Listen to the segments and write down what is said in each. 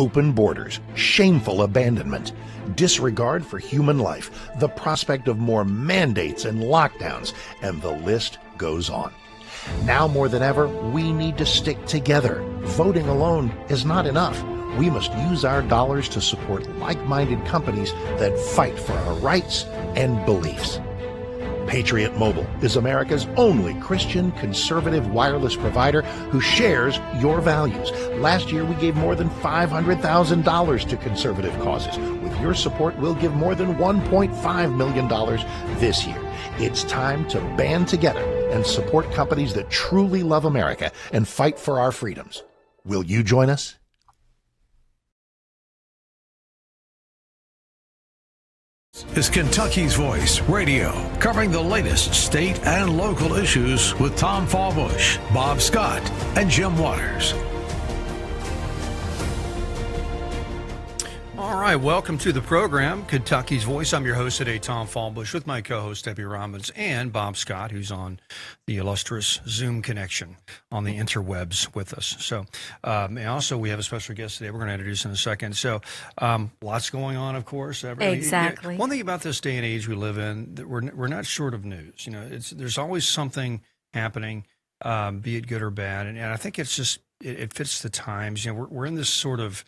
open borders, shameful abandonment, disregard for human life, the prospect of more mandates and lockdowns, and the list goes on. Now more than ever, we need to stick together. Voting alone is not enough. We must use our dollars to support like-minded companies that fight for our rights and beliefs. Patriot Mobile is America's only Christian conservative wireless provider who shares your values. Last year, we gave more than $500,000 to conservative causes. With your support, we'll give more than $1.5 million this year. It's time to band together and support companies that truly love America and fight for our freedoms. Will you join us? Is Kentucky's Voice Radio, covering the latest state and local issues with Tom Fallbush, Bob Scott, and Jim Waters. All right, welcome to the program, Kentucky's Voice. I'm your host today, Tom Fallbush, with my co-host, Debbie Robbins, and Bob Scott, who's on the illustrious Zoom connection on the interwebs with us. So, and also, we have a special guest today we're going to introduce in a second. So, lots going on, of course. Exactly. One thing about this day and age we live in, that we're not short of news. You know, there's always something happening, be it good or bad. And I think it's just, it fits the times. You know, we're in this sort of...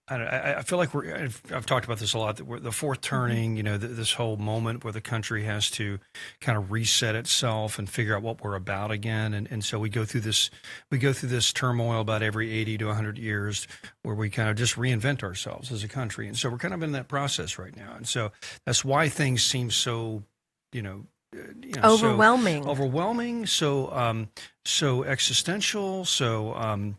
I feel like I've talked about this a lot, that the fourth turning, you know, this whole moment where the country has to kind of reset itself and figure out what we're about again. And so we go through this turmoil about every 80 to 100 years where we kind of just reinvent ourselves as a country. And so we're kind of in that process right now. And so that's why things seem so, overwhelming, so existential, so,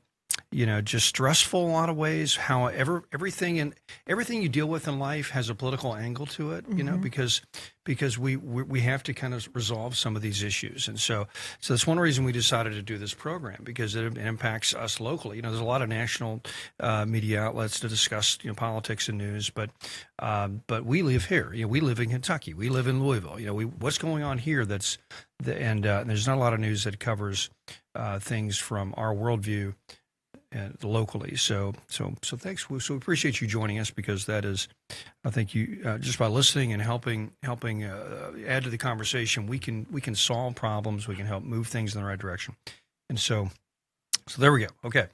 just stressful in a lot of ways. However, everything you deal with in life has a political angle to it, because we have to kind of resolve some of these issues. And so that's one reason we decided to do this program, because it impacts us locally. You know, there's a lot of national media outlets to discuss, politics and news, but we live here. You know, we live in Kentucky. We live in Louisville. You know, what's going on here? There's not a lot of news that covers things from our worldview locally. So thanks. So we appreciate you joining us, because that is, I think you just by listening and helping add to the conversation, we can solve problems. We can help move things in the right direction. And so there we go. Okay.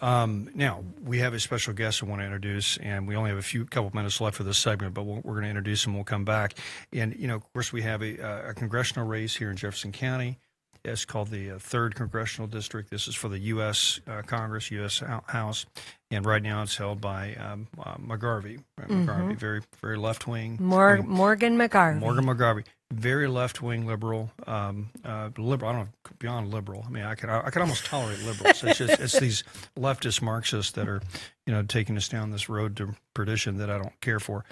Now we have a special guest I want to introduce, and we only have a couple minutes left for this segment, but we're going to introduce him. We'll come back. And, of course, we have a congressional race here in Jefferson County. It's called the 3rd Congressional District. This is for the U.S. Congress, U.S. House, and right now it's held by McGarvey. Right? McGarvey, very, very left-wing. Morgan McGarvey. Very left-wing liberal. Liberal. I don't know, beyond liberal. I mean, I could almost tolerate liberals. It's these leftist Marxists that are, taking us down this road to perdition that I don't care for.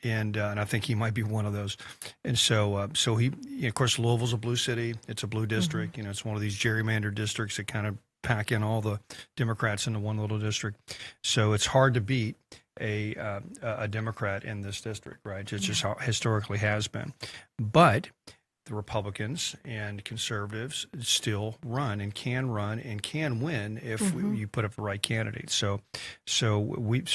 And I think he might be one of those. And so he, of course, Louisville's a blue city. It's a blue district. Mm-hmm. It's one of these gerrymandered districts that kind of pack in all the Democrats into one little district. So it's hard to beat a Democrat in this district, right? It's just how it historically has been. But the Republicans and conservatives still run and can win if you put up the right candidates. So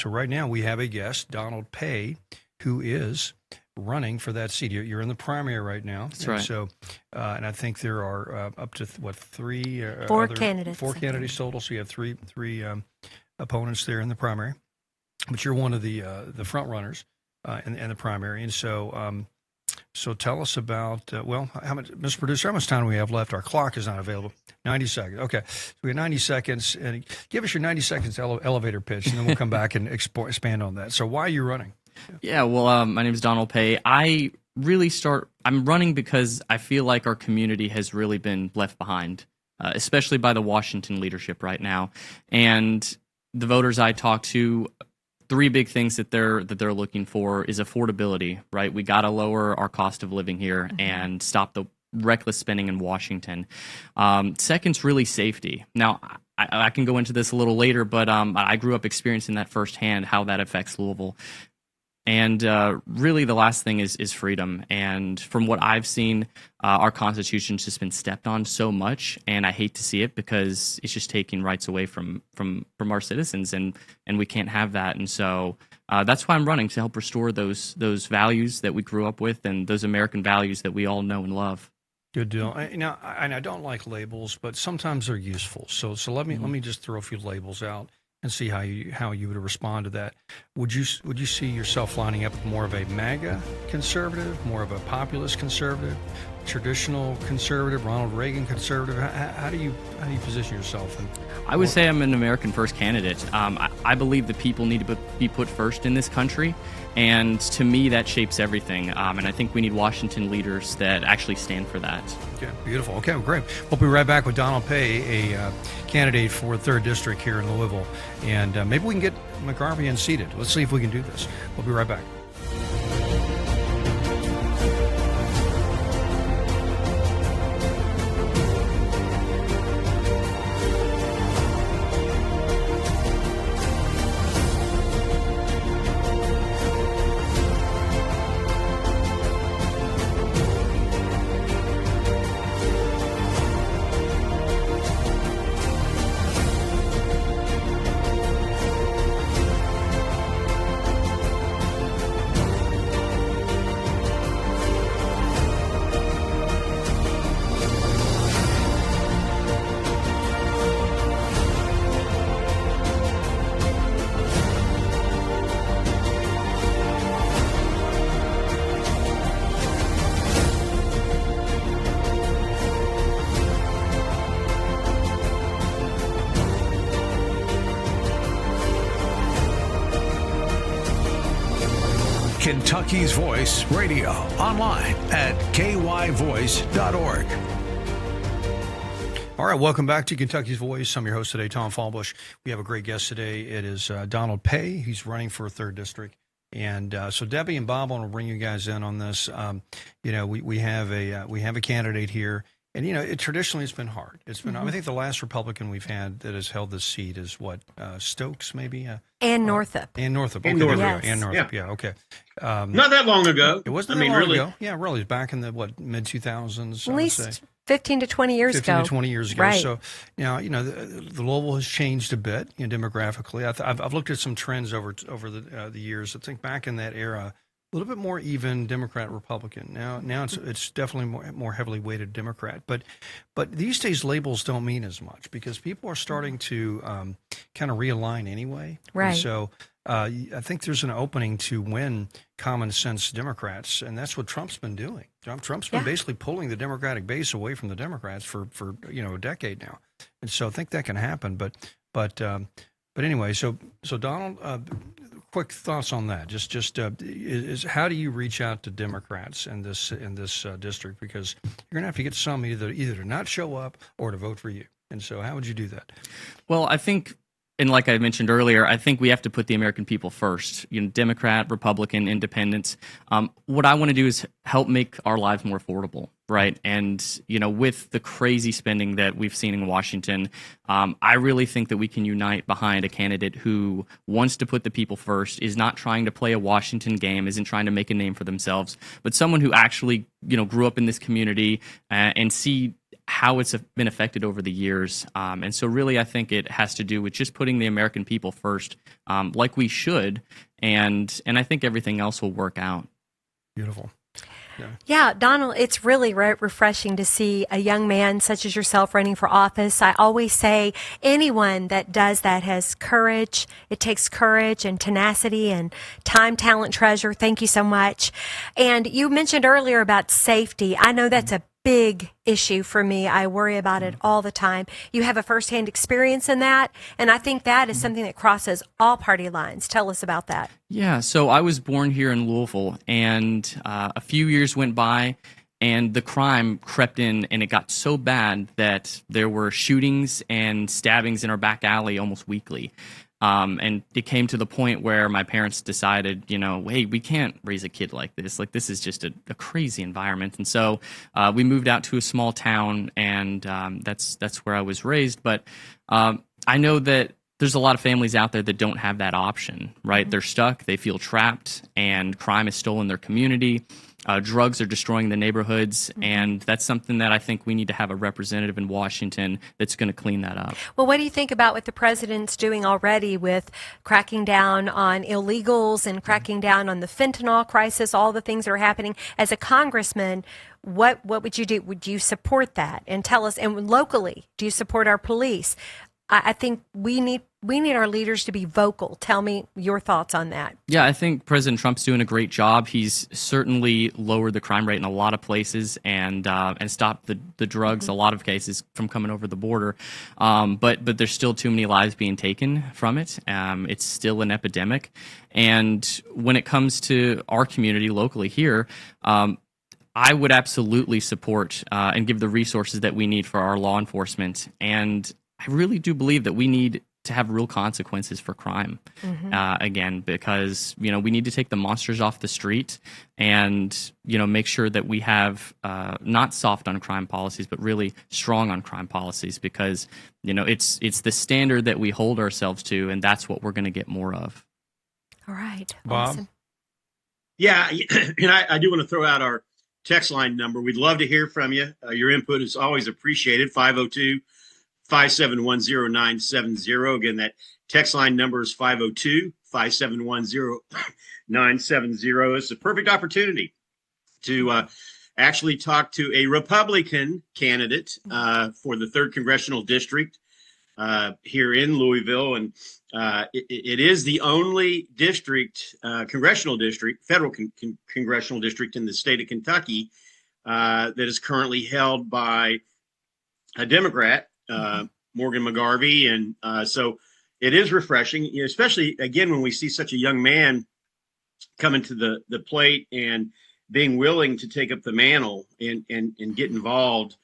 right now we have a guest, Donald Pay, who is running for that seat. You're in the primary right now. That's right. So, and I think there are up to four candidates. Four candidates total. So you have three opponents there in the primary, but you're one of the front runners in the primary. And so, so tell us about how much, Mr. Producer, how much time do we have left? Our clock is not available. 90 seconds. Okay, so we have 90 seconds, and give us your 90 seconds elevator pitch, and then we'll come back and expand on that. So why are you running? Yeah, well, my name is Donald Pay. I'm running because I feel like our community has really been left behind, especially by the Washington leadership right now. And the voters I talk to, 3 big things that they're looking for is affordability, right? We got to lower our cost of living here and stop the reckless spending in Washington. Second's really safety. Now, I can go into this a little later, but I grew up experiencing that firsthand, how that affects Louisville. And really, the last thing is freedom. And from what I've seen, our Constitution's just been stepped on so much, and I hate to see it because it's just taking rights away from our citizens, and we can't have that. And so that's why I'm running, to help restore those values that we grew up with and those American values that we all know and love. Good deal. I don't like labels, but sometimes they're useful. So let me just throw a few labels out and see how you would respond to that. Would you see yourself lining up with more of a MAGA conservative, more of a populist conservative, traditional conservative, Ronald Reagan conservative? How do you position yourself? I would say I'm an American first candidate. I believe the people need to be put first in this country, and to me that shapes everything. And I think we need Washington leaders that actually stand for that. Okay, beautiful. Okay, well, great. We'll be right back with Donald Pay, a candidate for 3rd District here in Louisville, and maybe we can get McGarvey unseated. Let's see if we can do this. We'll be right back. Kentucky's Voice Radio, online at kyvoice.org. All right, welcome back to Kentucky's Voice. I'm your host today, Tom Fallbush. We have a great guest today. It is Donald Pay. He's running for 3rd District. And so Debbie and Bob, I want to bring you guys in on this. We have a candidate here. And, traditionally it's been hard. It's been, I think the last Republican we've had that has held this seat is Stokes, maybe? Ann Northup. Ann Northup. Okay, Yes. Ann Northup, yeah, okay. Not that long ago. It wasn't that long ago. Yeah, really. Back in the, mid-2000s? At least 15 to 20 years ago. 15 to 20 years ago. Right. So now, the Louisville has changed a bit, demographically. I've looked at some trends over the years. I think back in that era, a little bit more even Democrat Republican. Now it's definitely more heavily weighted Democrat. But these days labels don't mean as much because people are starting to kind of realign anyway. Right. And so I think there's an opening to win common sense Democrats, and that's what Trump's been doing. Trump's been basically pulling the Democratic base away from the Democrats for a decade now, and so I think that can happen. But anyway, so Donald, quick thoughts on that. Just how do you reach out to Democrats in this district, because you're gonna have to get some either to not show up or to vote for you, and so how would you do that? Well, I think, and like I mentioned earlier, I think we have to put the American people first. Democrat, Republican, Independents. What I want to do is help make our lives more affordable, right? And with the crazy spending that we've seen in Washington, I really think that we can unite behind a candidate who wants to put the people first, is not trying to play a Washington game, isn't trying to make a name for themselves, but someone who actually grew up in this community and see how it's been affected over the years. And so really I think it has to do with just putting the American people first, like we should, and I think everything else will work out. Beautiful. Yeah, Donald, it's really refreshing to see a young man such as yourself running for office. I always say anyone that does that has courage. It takes courage and tenacity and time, talent, treasure. Thank you so much. And you mentioned earlier about safety. I know that's a big issue for me. I worry about it all the time. You have a firsthand experience in that, and I think that is something that crosses all party lines. Tell us about that. Yeah, so I was born here in Louisville, and a few years went by, and the crime crept in, and it got so bad that there were shootings and stabbings in our back alley almost weekly. And it came to the point where my parents decided, hey, we can't raise a kid like this. Like, this is just a crazy environment. And so we moved out to a small town, and that's where I was raised. But I know that there's a lot of families out there that don't have that option, right? They're stuck, they feel trapped, and crime has stolen their community. Drugs are destroying the neighborhoods, and that's something that I think we need to have a representative in Washington that's going to clean that up. Well, what do you think about what the president's doing already with cracking down on illegals and cracking down on the fentanyl crisis, all the things that are happening? As a congressman, what would you do? Would you support that? And tell us, and locally, do you support our police? I think we need our leaders to be vocal. Tell me your thoughts on that. Yeah, I think President Trump's doing a great job. He's certainly lowered the crime rate in a lot of places and stopped the drugs, a lot of cases, from coming over the border. But there's still too many lives being taken from it. It's still an epidemic. And when it comes to our community locally here, I would absolutely support and give the resources that we need for our law enforcement. And I really do believe that we need to have real consequences for crime again, because, we need to take the monsters off the street and, make sure that we have not soft on crime policies, but really strong on crime policies, because, it's the standard that we hold ourselves to, and that's what we're going to get more of. All right. Bob? Awesome. Yeah, and I do want to throw out our text line number. We'd love to hear from you. Your input is always appreciated. 502-571-0970. Again, that text line number is 502-571-0970. It's a perfect opportunity to actually talk to a Republican candidate for the 3rd Congressional District here in Louisville. And it is the only district, congressional district, federal congressional district in the state of Kentucky that is currently held by a Democrat, Morgan McGarvey. And so it is refreshing, especially, again, when we see such a young man coming to the plate and being willing to take up the mantle and get involved.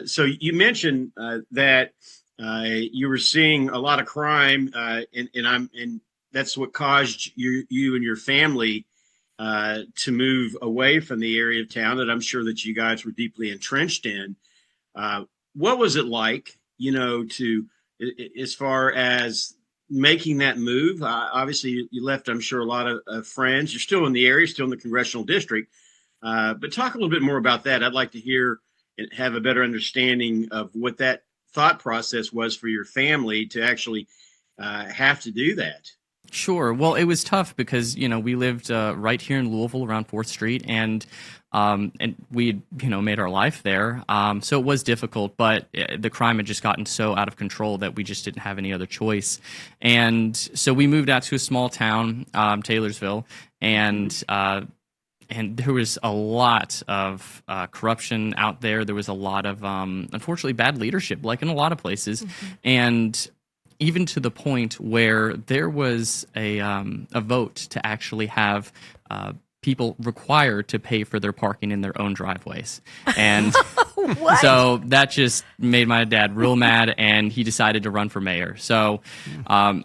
So you mentioned that you were seeing a lot of crime, and that's what caused you and your family to move away from the area of town that I'm sure that you guys were deeply entrenched in. What was it like, to as far as making that move? Obviously, you left, I'm sure, a lot of friends. You're still in the area, still in the congressional district. But talk a little bit more about that. I'd like to hear and have a better understanding of what that thought process was for your family to actually have to do that. Sure. Well, it was tough because, we lived right here in Louisville around 4th Street, and we had, made our life there. So it was difficult, but the crime had just gotten so out of control that we just didn't have any other choice. And so we moved out to a small town, Taylorsville, and there was a lot of corruption out there. There was a lot of, unfortunately, bad leadership, like in a lot of places. And even to the point where there was a vote to actually have people required to pay for their parking in their own driveways. And so that just made my dad real mad, and he decided to run for mayor. So I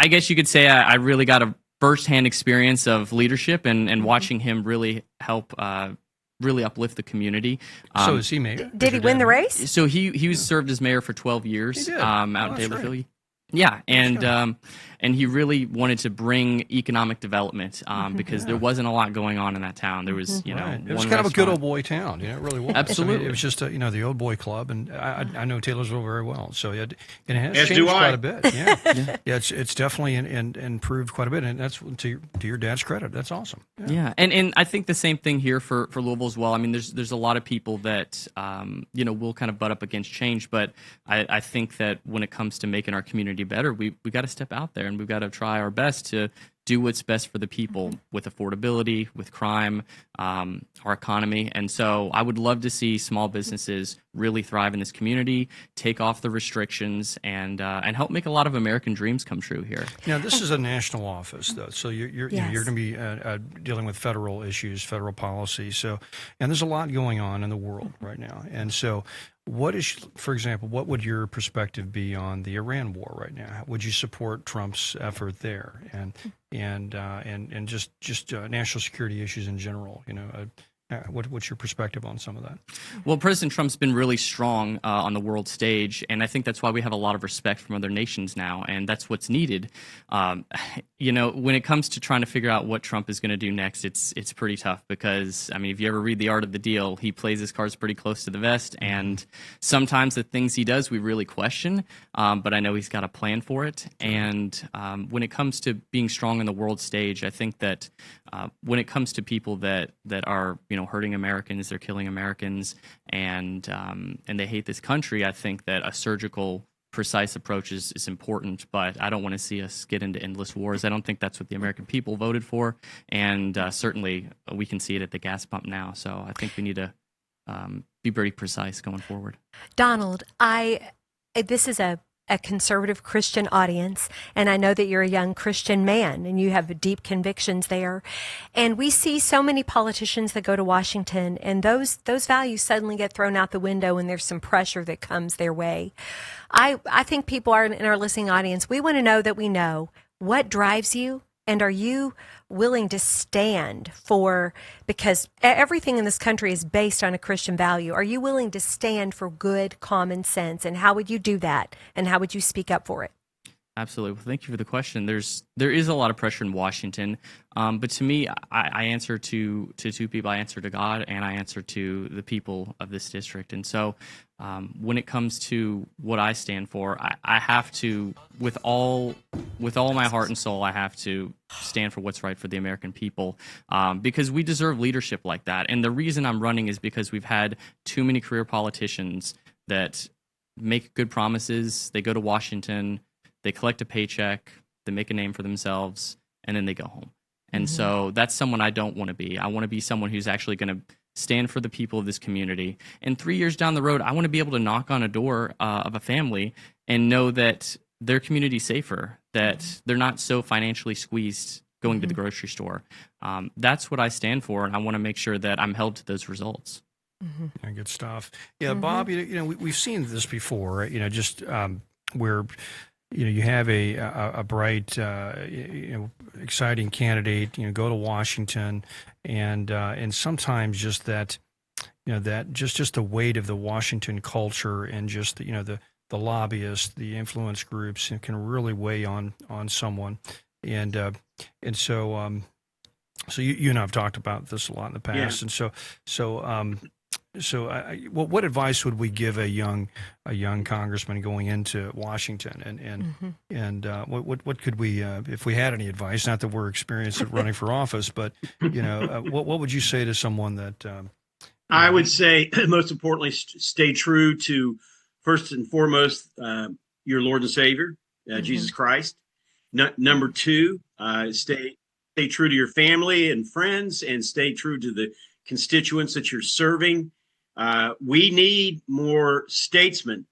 guess you could say I really got a firsthand experience of leadership and watching him really help really uplift the community. So is he mayor? Did he win the race? So he was served as mayor for 12 years out in Taylorville. Right. Yeah, and he really wanted to bring economic development because there wasn't a lot going on in that town. There was, it was kind of a good old boy town. It really was. Absolutely, I mean, it was just the old boy club, and I know Taylorsville very well. So it has changed quite a bit. Yeah, it's definitely improved quite a bit, and that's to your dad's credit. That's awesome. Yeah, and I think the same thing here for Louisville as well. I mean, there's a lot of people that will kind of butt up against change, but I think that when it comes to making our community better, we got to step out there and we've got to try our best to do what's best for the people with affordability, with crime, our economy. And so I would love to see small businesses really thrive in this community, take off the restrictions, and help make a lot of American dreams come true here. Now, this is a national office, though, so you're going to be dealing with federal issues, federal policy. So, and there's a lot going on in the world right now. And so, for example, what would your perspective be on the Iran war right now? Would you support Trump's effort there, and just national security issues in general? What's your perspective on some of that? Well, President Trump's been really strong on the world stage, and I think that's why we have a lot of respect from other nations now, and that's what's needed. When it comes to trying to figure out what Trump is going to do next, it's pretty tough because, I mean, if you ever read The Art of the Deal, he plays his cards pretty close to the vest, and sometimes the things he does we really question, but I know he's got a plan for it. And when it comes to being strong on the world stage, I think that when it comes to people that are hurting Americans, they're killing Americans, and they hate this country, I think that a surgical, precise approach is important, but I don't want to see us get into endless wars. I don't think that's what the American people voted for, and certainly we can see it at the gas pump now. So I think we need to be very precise going forward. Donald, this is a conservative Christian audience, and I know that you're a young Christian man and you have deep convictions there. And we see so many politicians that go to Washington, and those values suddenly get thrown out the window when there's some pressure that comes their way. I think people are in our listening audience. We want to know that we know what drives you, and are you willing to stand for, because everything in this country is based on a Christian value. Are you willing to stand for good common sense? And how would you do that? And how would you speak up for it? Absolutely. Well, thank you for the question. There is a lot of pressure in Washington, but to me, I answer to two people. I answer to God, and I answer to the people of this district. And so, when it comes to what I stand for, I have to, with all my heart and soul, I have to stand for what's right for the American people, because we deserve leadership like that. And the reason I'm running is because we've had too many career politicians that make good promises. They go to Washington, they collect a paycheck, they make a name for themselves, and then they go home. And so that's someone I don't want to be. I want to be someone who's actually going to stand for the people of this community. And 3 years down the road, I want to be able to knock on a door of a family and know that their community's safer, that they're not so financially squeezed going to the grocery store. That's what I stand for, and I want to make sure that I'm held to those results. Yeah, good stuff. Yeah, Bob, we've seen this before, right? Just where you have a bright, exciting candidate, go to Washington, and sometimes just that, that just the weight of the Washington culture and just the lobbyists, the influence groups, can really weigh on someone, and so you and I've talked about this a lot in the past, yeah. So what advice would we give a young congressman going into Washington, and what could we, if we had any advice? Not that we're experienced at running for office, but what would you say to someone that? I would say, most importantly, stay true to, first and foremost, your Lord and Savior, Jesus Christ. Number two, stay true to your family and friends, and stay true to the constituents that you're serving. We need more statesmen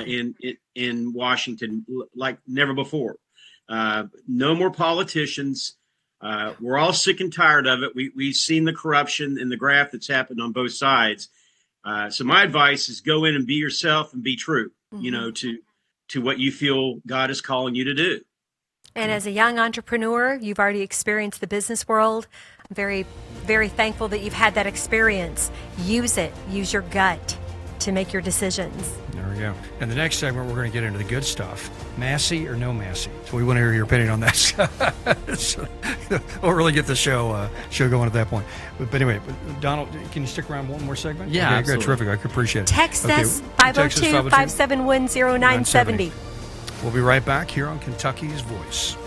in Washington like never before. No more politicians. We're all sick and tired of it. We've seen the corruption and the graft that's happened on both sides. So my advice is go in and be yourself and be true, to what you feel God is calling you to do. And as a young entrepreneur, you've already experienced the business world. I'm very, very thankful that you've had that experience. Use it. Use your gut to make your decisions. There we go. In the next segment, we're going to get into the good stuff. Massey or no Massey? So we want to hear your opinion on that. So we'll really get the show going at that point. But anyway, Donald, can you stick around one more segment? Yeah, okay, absolutely. Good, terrific. I appreciate it. Text us 502-571-0970. We'll be right back here on Kentucky's Voice.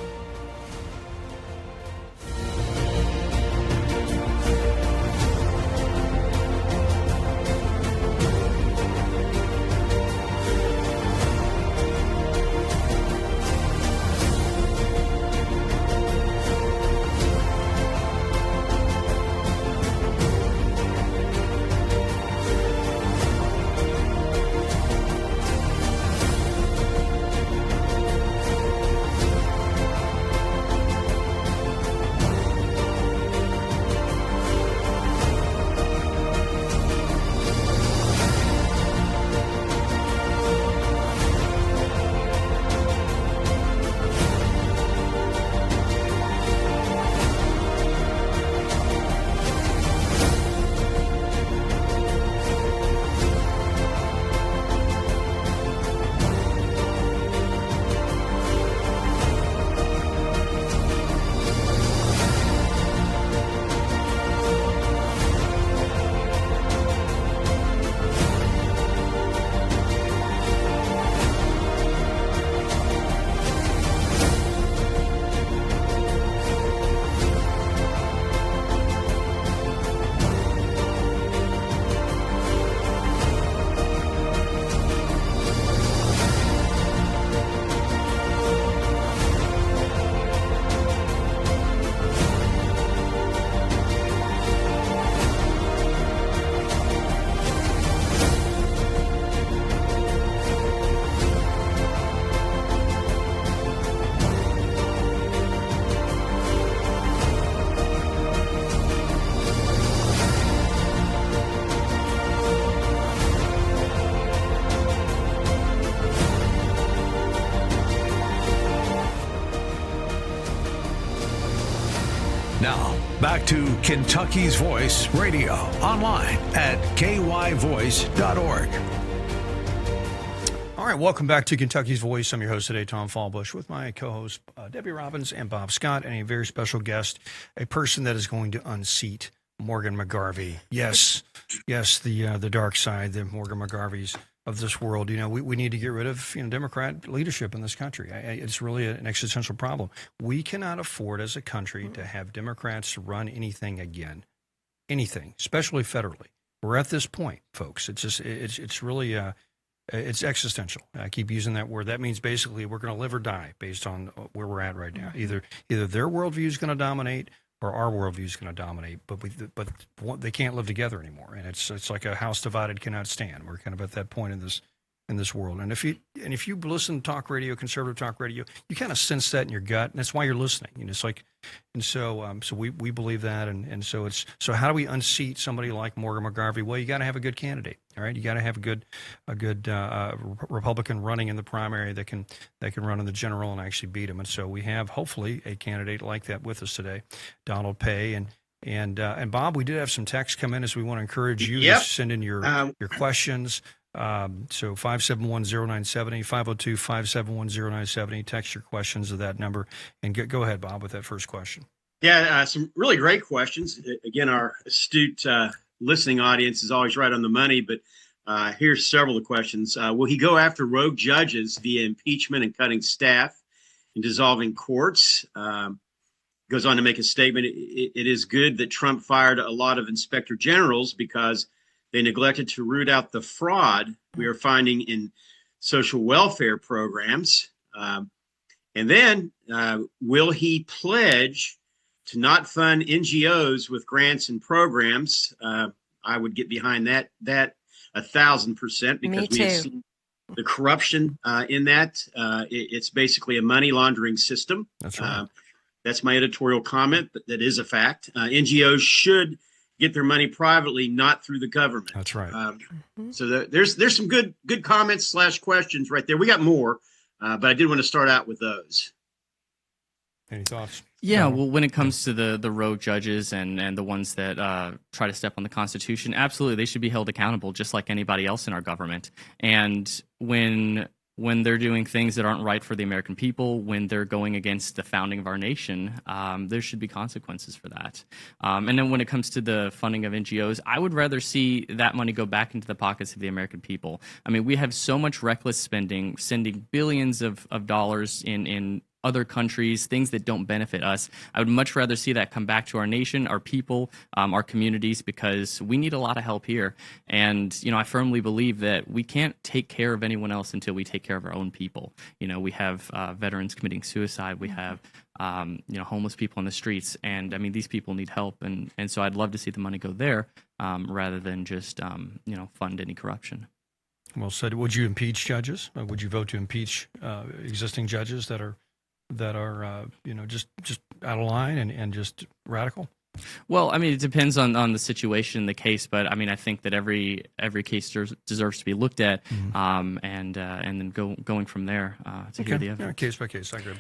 Now, back to Kentucky's Voice Radio, online at kyvoice.org. All right, welcome back to Kentucky's Voice. I'm your host today, Tom Fallbush, with my co-hosts Debbie Robbins and Bob Scott, and a very special guest, a person that is going to unseat Morgan McGarvey. Yes, the dark side, the Morgan McGarveys of this world. You know, we need to get rid of Democrat leadership in this country. It's really an existential problem. We cannot afford as a country to have Democrats run anything again, anything, especially federally. We're at this point, folks. It's just it's really it's existential. I keep using that word. That means basically we're going to live or die based on where we're at right now. Either their worldview is going to dominate or our worldview is going to dominate. But they can't live together anymore. And it's like a house divided cannot stand. We're kind of at that point in this world. And if you listen to talk radio, conservative talk radio, you kind of sense that in your gut, and that's why you're listening. It's like, and so we believe that, and so how do we unseat somebody like Morgan McGarvey? Well, you got to have a good candidate, all right. You got to have a good Republican running in the primary that can run in the general and actually beat him. And so we have hopefully a candidate like that with us today, Donald Pay, and Bob. We did have some texts come in, as we want to encourage you to send in your questions. So 571-0970, 502-571-0970. Text your questions to that number, and go ahead, Bob, with that first question. Yeah, some really great questions. Again, our astute listening audience is always right on the money, but here's several of the questions. Will he go after rogue judges via impeachment and cutting staff and dissolving courts? Goes on to make a statement. It is good that Trump fired a lot of inspector generals because they neglected to root out the fraud we are finding in social welfare programs. And then, will he pledge to not fund NGOs with grants and programs? I would get behind that 1,000%, because we have seen the corruption in that. It's basically a money laundering system. That's right. That's my editorial comment, but that is a fact. NGOs should get their money privately, not through the government. That's right. So there's some good comments / questions right there. We got more, but I did want to start out with those. Any thoughts? Yeah, well, when it comes to the rogue judges and the ones that try to step on the Constitution, absolutely, they should be held accountable just like anybody else in our government. And when they're doing things that aren't right for the American people, when they're going against the founding of our nation, there should be consequences for that. And then when it comes to the funding of NGOs, I would rather see that money go back into the pockets of the American people. I mean, we have so much reckless spending, sending billions of dollars in other countries, things that don't benefit us. I would much rather see that come back to our nation, our people, our communities, because we need a lot of help here. And, I firmly believe that we can't take care of anyone else until we take care of our own people. We have veterans committing suicide. We have, homeless people on the streets. And, I mean, these people need help. And so I'd love to see the money go there rather than just, fund any corruption. Well said. Would you impeach judges? Would you vote to impeach existing judges that are just out of line and just radical? Well, I mean, it depends on the situation, the case, but I mean, I think that every case deserves to be looked at, and then going from there to hear the evidence. Case by case, I agree.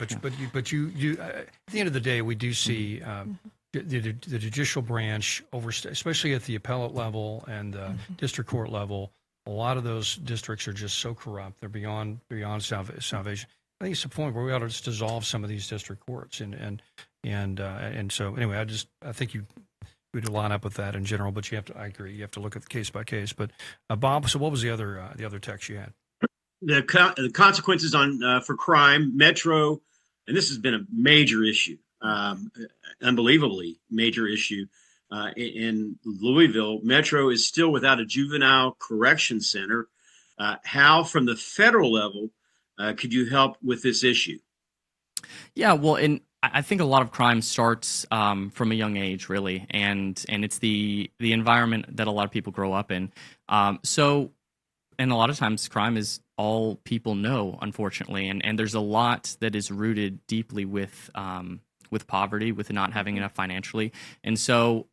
But you at the end of the day, we do see the judicial branch especially at the appellate level and the district court level. A lot of those districts are just so corrupt; they're beyond salvation. I think it's the point where we ought to just dissolve some of these district courts, and so anyway, I think we'd line up with that in general, but I agree, you have to look at the case by case. But Bob, so what was the other text you had? The consequences for crime, Metro, and this has been a major issue, unbelievably major issue in Louisville. Metro is still without a juvenile correction center. How, from the federal level, could you help with this issue? Yeah, well, and I think a lot of crime starts from a young age, really, and it's the environment that a lot of people grow up in. And a lot of times crime is all people know, unfortunately, and there's a lot that is rooted deeply with poverty, with not having enough financially. And so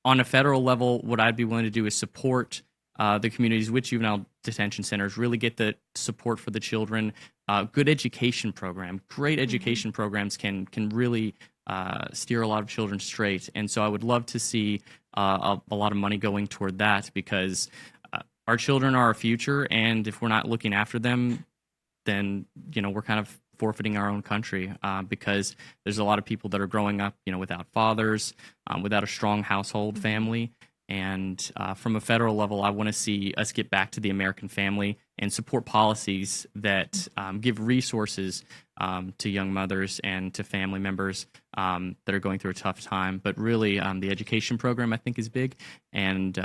on a federal level, what I'd be willing to do is support the communities with juvenile detention centers, really get the support for the children, good education program. Great education programs can really steer a lot of children straight. And so I would love to see a lot of money going toward that, because our children are our future, and if we're not looking after them, then we're kind of forfeiting our own country, because there's a lot of people that are growing up without fathers, without a strong household family. And from a federal level, I want to see us get back to the American family and support policies that give resources to young mothers and to family members that are going through a tough time. But really, the education program, I think, is big, and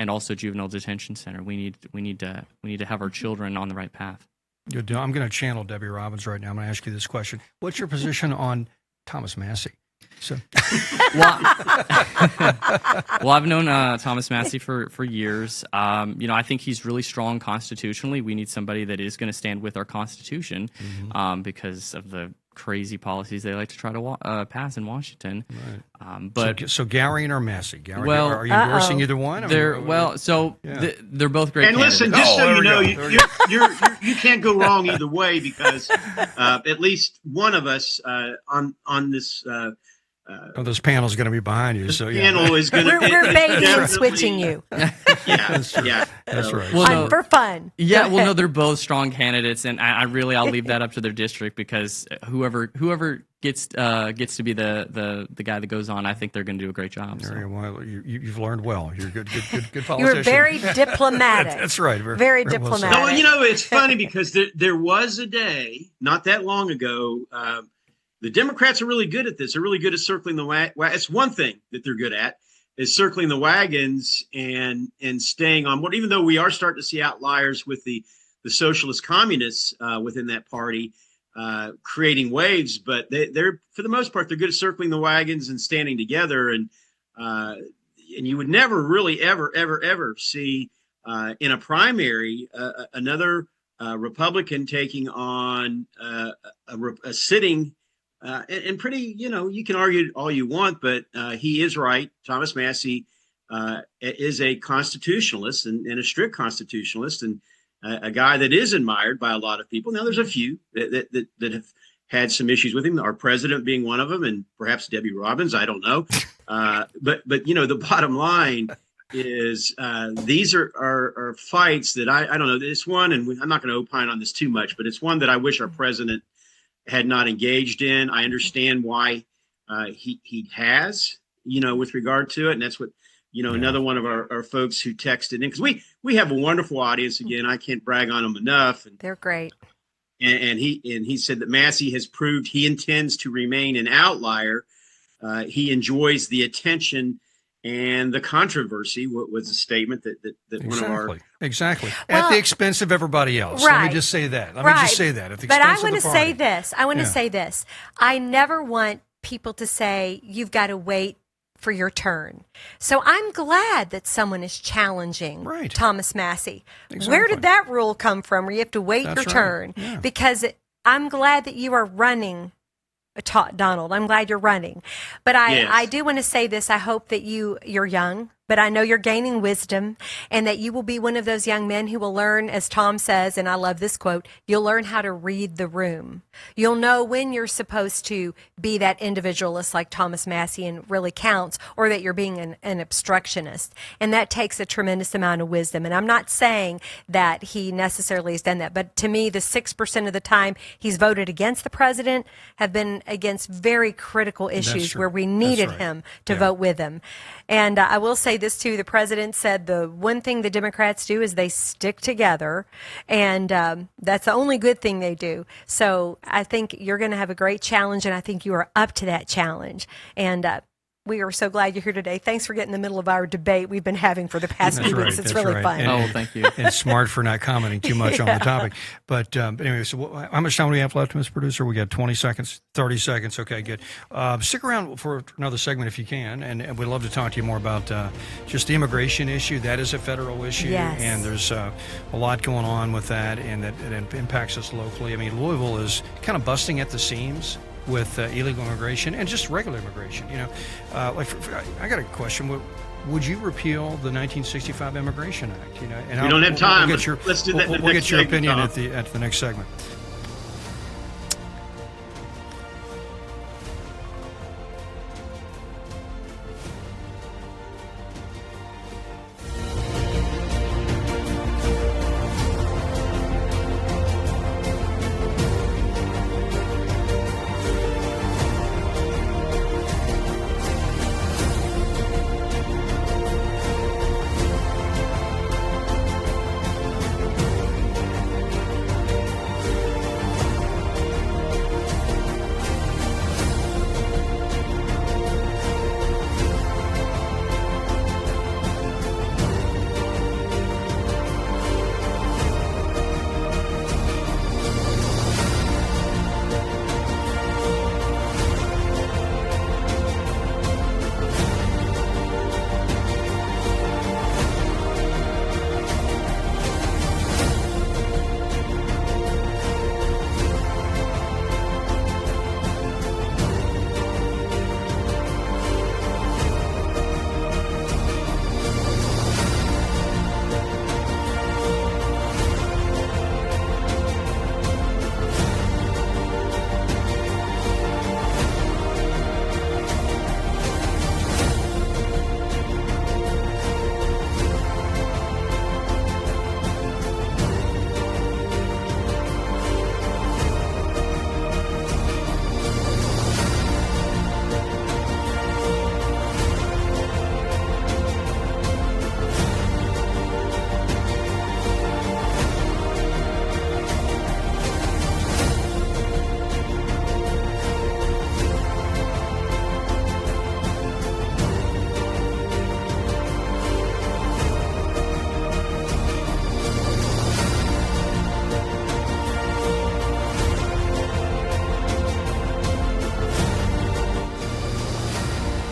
also juvenile detention center. We need to have our children on the right path. I'm going to channel Debbie Robbins right now. I'm going to ask you this question: what's your position on Thomas Massie? So, well, I've known Thomas Massie for years. I think he's really strong constitutionally. We need somebody that is going to stand with our Constitution, because of the crazy policies they like to try to pass in Washington. Right. But so Garion or Massie? Are you endorsing either one? They're they're both great. And candidates. listen, just so you know, you can't go wrong either way, because at least one of us on this. This panel is going to be behind you. So panel is going to. We're baby switching you. That's true. Yeah, that's right. Well, for fun. Yeah, well, no, they're both strong candidates, and I'll leave that up to their district, because whoever gets to be the guy that goes on, I think they're going to do a great job. So. Well, you've learned well. You're a good politician. You were very diplomatic. That's right. Very diplomatic. No, it's funny because there was a day not that long ago. The Democrats are really good at this. They're really good at circling the wagon. It's one thing that they're good at, is circling the wagons and staying on board. Even though we are starting to see outliers with the socialist communists within that party creating waves, but they're for the most part they're good at circling the wagons and standing together. And you would never really ever see in a primary another Republican taking on a sitting. And pretty, you can argue all you want, but he is right. Thomas Massie is a constitutionalist and a strict constitutionalist, and a guy that is admired by a lot of people. Now, there's a few that have had some issues with him, our president being one of them, and perhaps Debbie Robbins. I don't know. But the bottom line is these are fights that I don't know. It's one, and I'm not going to opine on this too much, but it's one that I wish our president had not engaged in. I understand why he has, with regard to it. And that's what, another one of our folks who texted in, because we have a wonderful audience. Again, I can't brag on them enough. And they're great. And he said that Massie has proved he intends to remain an outlier. He enjoys the attention and the controversy. What was a statement that exactly. One of our exactly well, at the expense of everybody else. Right. Let me just say that. At the but expense I want want to say this. I want to say this. I never want people to say you've got to wait for your turn. So I'm glad that someone is challenging Thomas Massie. Exactly. Where did that rule come from, where you have to wait your turn? Yeah. Because I'm glad that you are running, Donald. I'm glad you're running. But I do want to say this. I hope that you're young, but I know you're gaining wisdom, and that you will be one of those young men who will learn, as Tom says, and I love this quote, you'll learn how to read the room. You'll know when you're supposed to be that individualist like Thomas Massie and really counts, or that you're being an obstructionist. And that takes a tremendous amount of wisdom. And I'm not saying that he necessarily has done that, but to me, the 6% of the time he's voted against the president have been against very critical issues where we needed him to vote with him. And I will say this too, the president said the one thing the Democrats do is they stick together, and that's the only good thing they do. So I think you're going to have a great challenge, and I think you are up to that challenge. And we are so glad you're here today. Thanks for getting in the middle of our debate we've been having for the past few weeks. It's really fun. And, thank you. And smart for not commenting too much on the topic. But anyway, so how much time do we have left, Mr. Producer? We got 20 seconds, 30 seconds. Okay, good. Stick around for another segment if you can. And we'd love to talk to you more about just the immigration issue. That is a federal issue. Yes. And there's a lot going on with that, and that it impacts us locally. I mean, Louisville is kind of busting at the seams with illegal immigration and just regular immigration. I got a question. Would you repeal the 1965 Immigration Act? And we don't have time. Let's do that. We'll get your opinion at the next segment.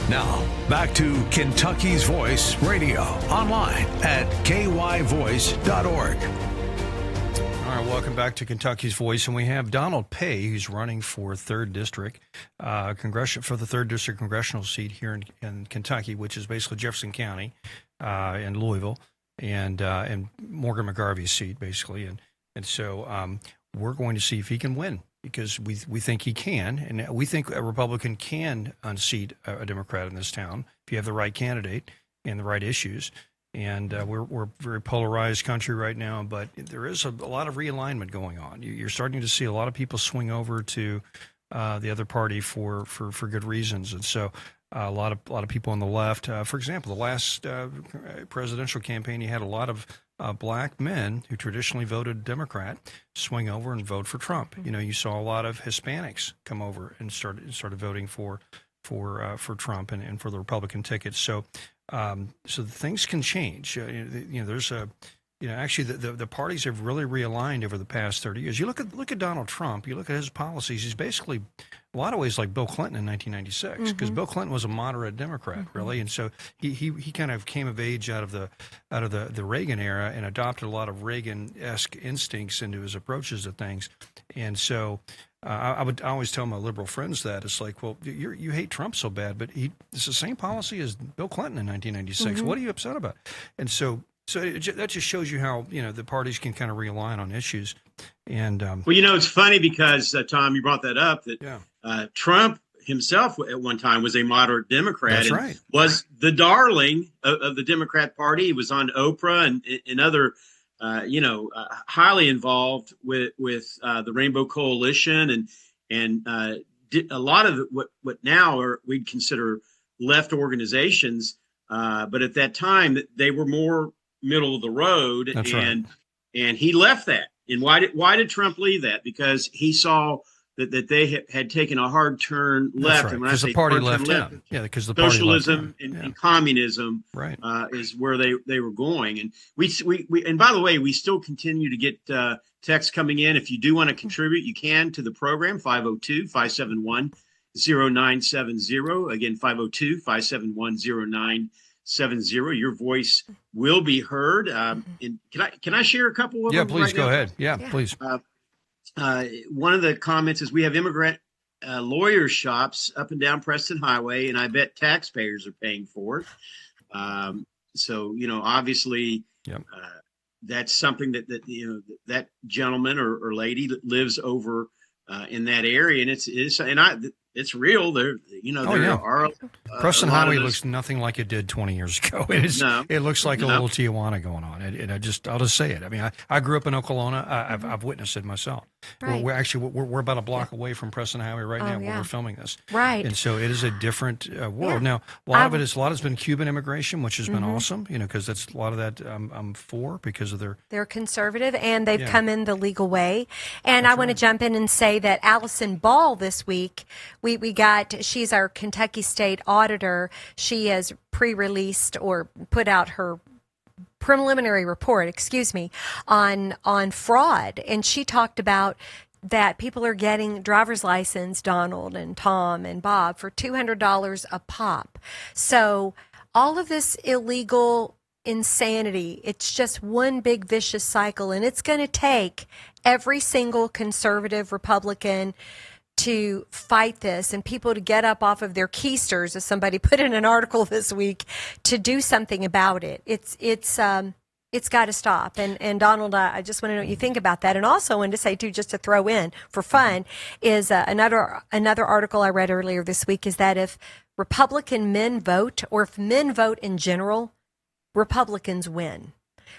Now, back to Kentucky's Voice Radio, online at kyvoice.org. All right, welcome back to Kentucky's Voice, and we have Donald Pay, who's running for 3rd District, for the 3rd District congressional seat here in Kentucky, which is basically Jefferson County and Louisville, and Morgan McGarvey's seat, basically. And so we're going to see if he can win, because we think he can, and we think a Republican can unseat a Democrat in this town if you have the right candidate and the right issues. And we're a very polarized country right now, but there is a lot of realignment going on. You're starting to see a lot of people swing over to the other party for good reasons, and so a lot of people on the left. For example, the last presidential campaign, you had a lot of black men who traditionally voted Democrat swing over and vote for Trump. You know, you saw a lot of Hispanics come over and started voting for Trump and for the Republican ticket. So things can change. There's actually the parties have really realigned over the past 30 years. You look at Donald Trump, you look at his policies, he's basically a lot of ways like Bill Clinton in 1996, because Bill Clinton was a moderate Democrat, really, and so he kind of came of age out of the Reagan era and adopted a lot of Reagan-esque instincts into his approaches to things. And so I always tell my liberal friends that it's like, well, you hate Trump so bad, but it's the same policy as Bill Clinton in 1996. What are you upset about? And so that just shows you how the parties can kind of realign on issues. And well, it's funny because Tom, you brought that up that Trump himself at one time was a moderate Democrat. That's and right. Was the darling of the Democrat Party. He was on Oprah and other. Highly involved with the Rainbow Coalition and did a lot of what now we'd consider left organizations, but at that time they were more middle of the road. That's and right. And he left that. And why did Trump leave that? Because he saw that they had taken a hard turn left. Right. And when I say the party hard turn left left, because the party socialism left and communism right. Is where they were going. And we and by the way, we still continue to get texts coming in. If you do want to contribute, you can to the program, 502-571-0970. Again, 502-571-0970. Your voice will be heard. And can I share a couple of them? Please right go now? ahead. Yeah, please. One of the comments is we have immigrant lawyer shops up and down Preston Highway, and I bet taxpayers are paying for it. So obviously, that's something that gentleman or lady that lives over in that area, and it's real. There are Preston Highway looks nothing like it did 20 years ago. It looks like a little Tijuana going on. And I'll just say it. I mean, I grew up in Oklahoma. I've witnessed it myself. Right. We're about a block away from Preston Highway right now where we're filming this. Right. And so it is a different world. Now, a lot has been Cuban immigration, which has been awesome, because that's a lot of that I'm for because of they're conservative and they've come in the legal way. And I want to jump in and say that Allison Ball this week, she's our Kentucky State Auditor. She has pre-released or put out her preliminary report, on fraud. And she talked about that people are getting driver's license, Donald and Tom and Bob, for $200 a pop. So all of this illegal insanity, it's just one big vicious cycle. And it's going to take every single conservative Republican to fight this and people to get up off of their keisters, as somebody put in an article this week, to do something about it. It's got to stop. And Donald, I just want to know what you think about that. And also I wanted to say too, just to throw in for fun, is another article I read earlier this week is that if Republican men vote, or if men vote in general, Republicans win.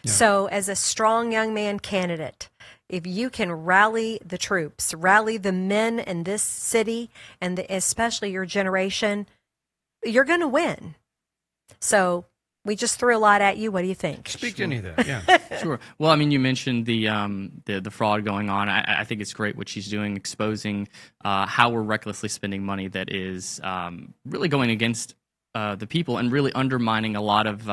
Yeah. So as a strong young man candidate, if you can rally the troops, rally the men in this city, and especially your generation, you're going to win. So we just threw a lot at you. What do you think? Speak to any of that. Yeah, sure. Well, I mean, you mentioned the fraud going on. I think it's great what she's doing, exposing how we're recklessly spending money that is really going against the people and really undermining a lot of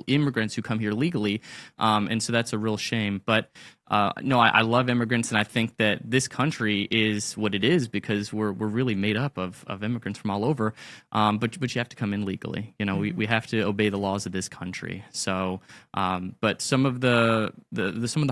immigrants who come here legally, and so that's a real shame. But no, I love immigrants, and I think that this country is what it is because we're really made up of immigrants from all over. But you have to come in legally. You know, we have to obey the laws of this country. So, but some of the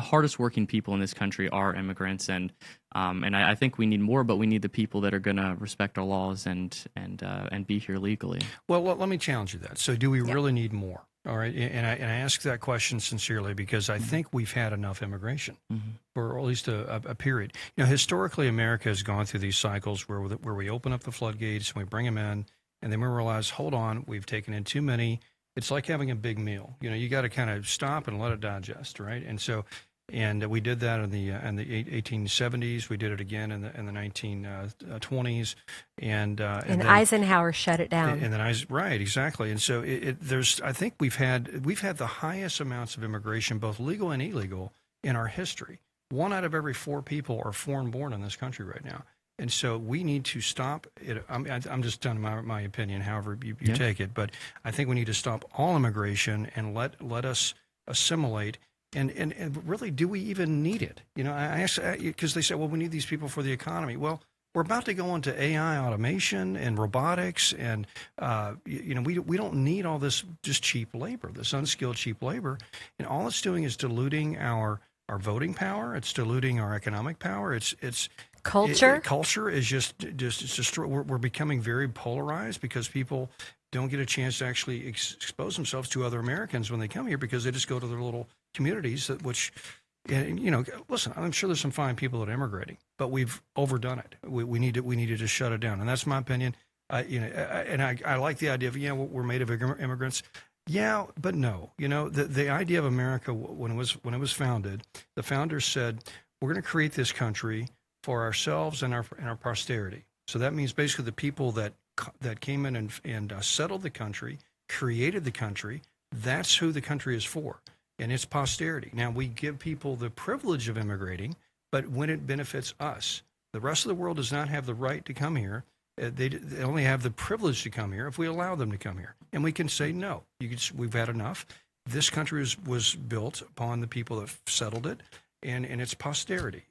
hardest working people in this country are immigrants, and I think we need more, but we need the people that are going to respect our laws and be here legally. Well, let me challenge you that. So, do we really need more? All right, and I ask that question sincerely because I think we've had enough immigration for at least a period. You know, historically, America has gone through these cycles where we open up the floodgates and we bring them in, and then we realize, hold on, we've taken in too many. It's like having a big meal. You know, you got to kind of stop and let it digest, right? And so, we did that in the 1870s. We did it again in the 1920s, and then Eisenhower shut it down. And then right, exactly. And so I think we've had the highest amounts of immigration, both legal and illegal, in our history. 1 out of every 4 people are foreign-born in this country right now. And so we need to stop it. I'm just telling my opinion, however you take it. But I think we need to stop all immigration and let us assimilate. And really, do we even need it? You know, I ask because they say, well, we need these people for the economy. Well, we're about to go into AI automation and robotics, and you know, we don't need all this just cheap labor, this unskilled cheap labor, and all it's doing is diluting our voting power. It's diluting our economic power. It's culture. Culture is just we're becoming very polarized because people don't get a chance to actually expose themselves to other Americans when they come here because they just go to their little communities you know, listen, I'm sure there's some fine people that are immigrating, but we've overdone it. We need to just shut it down. And that's my opinion. You know, and I like the idea of, we're made of immigrants. Yeah, but no, you know, the idea of America, when it was founded, the founders said, we're going to create this country for ourselves and our posterity. So that means basically the people that came in and settled the country, created the country. That's who the country is for, and its posterity. Now, we give people the privilege of immigrating, but when it benefits us, the rest of the world does not have the right to come here. They only have the privilege to come here if we allow them to come here. And we can say, no, we've had enough. This country was built upon the people that settled it and its posterity.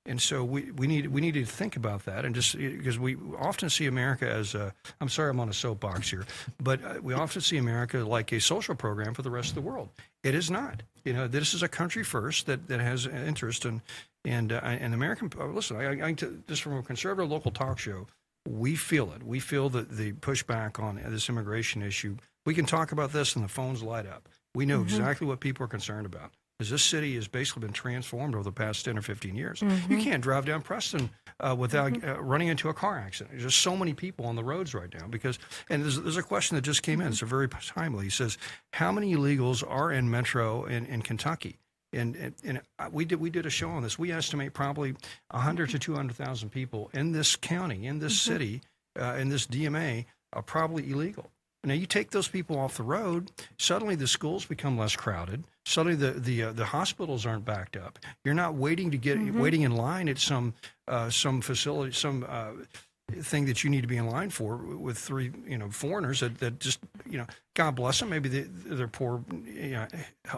And so we need to think about that, and just because we often see America as I'm sorry I'm on a soapbox here, but we often see America like a social program for the rest of the world. It is not. You know, this is a country first that has interest and American. Listen, just from a conservative local talk show, we feel it. We feel that the pushback on this immigration issue. We can talk about this and the phones light up. We know exactly what people are concerned about. Because this city has basically been transformed over the past 10 or 15 years. You can't drive down Preston without running into a car accident. There's just so many people on the roads right now. And there's a question that just came in. It's a very timely. He says, how many illegals are in Metro in Kentucky? And we did a show on this. We estimate probably 100 to 200,000 people in this county, in this city, in this DMA, are probably illegal. Now, you take those people off the road, suddenly the schools become less crowded. Suddenly the hospitals aren't backed up. You're not waiting in line at some facility, some thing that you need to be in line for with 3 foreigners that just, God bless them. Maybe they're poor,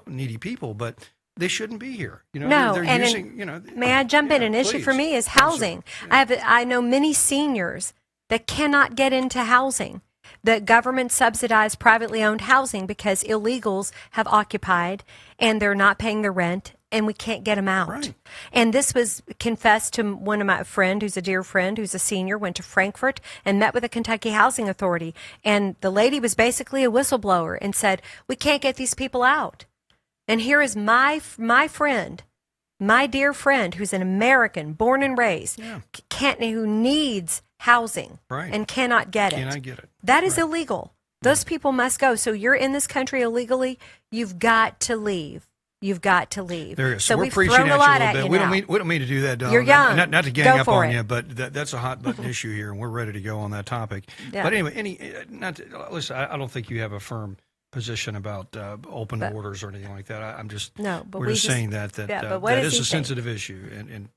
needy people, but they shouldn't be here. May I jump in? An issue for me is housing. I know many seniors that cannot get into housing. The government subsidized privately owned housing because illegals have occupied and they're not paying their rent and we can't get them out. Right. And this was confessed to one of my friend who's a dear friend who's a senior, went to Frankfurt and met with the Kentucky Housing Authority. And the lady was basically a whistleblower and said, we can't get these people out. And here is my friend, my dear friend, who's an American, born and raised, who needs housing and cannot get it. That is illegal. Those people must go. So you're in this country illegally. You've got to leave. You've got to leave. There is. So we're preaching at you a little bit. We don't mean to do that, Don. You're young. Not to gang up on you, but that's a hot button issue here, and we're ready to go on that topic. Yeah. But anyway, listen, I don't think you have a firm position about open borders or anything like that. I'm just but we're just saying that that is a sensitive issue. And